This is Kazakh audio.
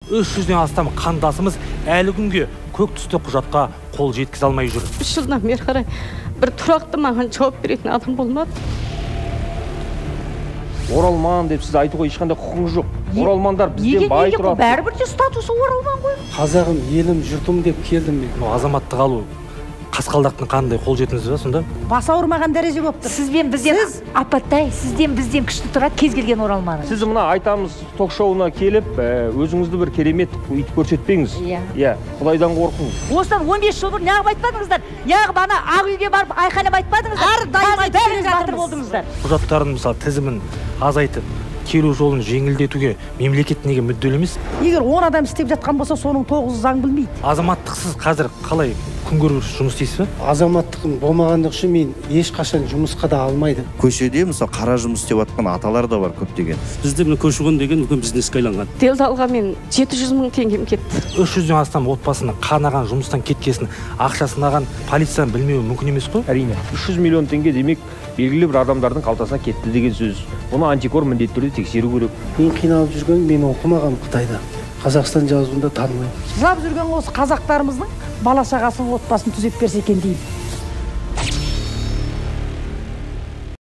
300-ден астам қандасымыз әлі күнге көк түсті құжатқа қол жеткізе алмай жүр. 3 жылдан бері қарай бір тұрақты маған жауап беретін адам болмады. Оралман деп сіз айтуға ешқандай құқыңыз жоқ. Оралмандар бізден бай тұрады. Бәрібір де статусы оралман ғой. Қазағым, елім, жұртым деп келдім мен. Азаматтық алу қасқалдақтың қандай қол жетіміз ба сонда? Бас ауырмаған дәреже болып тұр. Сізден бізден күшті тұрады кез келген оралманы. Сіз мына айтамыз ток-шоуына келіп, өзіңізді бір керемет үйтіп көрсетпеңіз. Иә, Құдайдан қорқыңыз. Осыдан 15 жыл бұрын неғып айтпадыңыздар? Неғып ана ақ үйге барып айқайлап айтпадыңыздар? Бәріңіз батыр болдыңыздар. Құжаттардың мысалы тізімін азайтып, келу жолын жеңілдетуге мемлекет неге мүдделі емес? Егер 10 адам істеп жатқан болса, соның 9-ы заң білмейді. Азаматтықсыз қазір қалай күн көріп жұмыс істейсіз бе? Азаматтығым болмағандық үшін мен ешқашан жұмысқа да алмайды. Көшеде мысалы қара жұмыс істеп жатқан аталар да бар көптеген. Бізде мына көші-қон деген үлкен бизнеске айланған. Делдалға мен 700 мың теңгем кетті. 300-ден астам отбасының қанаған жұмыстан кеткесін, ақшасынаған полицияның білмеуі мүмкін емес қой? Әрине. 300 миллион теңге демек белгілі бір адамдардың қалтасына кетті деген сөз. Оны антикор міндетті түрде тексеру керек. Мен қиналып жүрген, мен оқымаған Қытайда. Қазақстан жазуында танымаймын. Жылап жүрген осы қазақтарымыздың бала шағасының отбасын түзеп берсе екен деймін.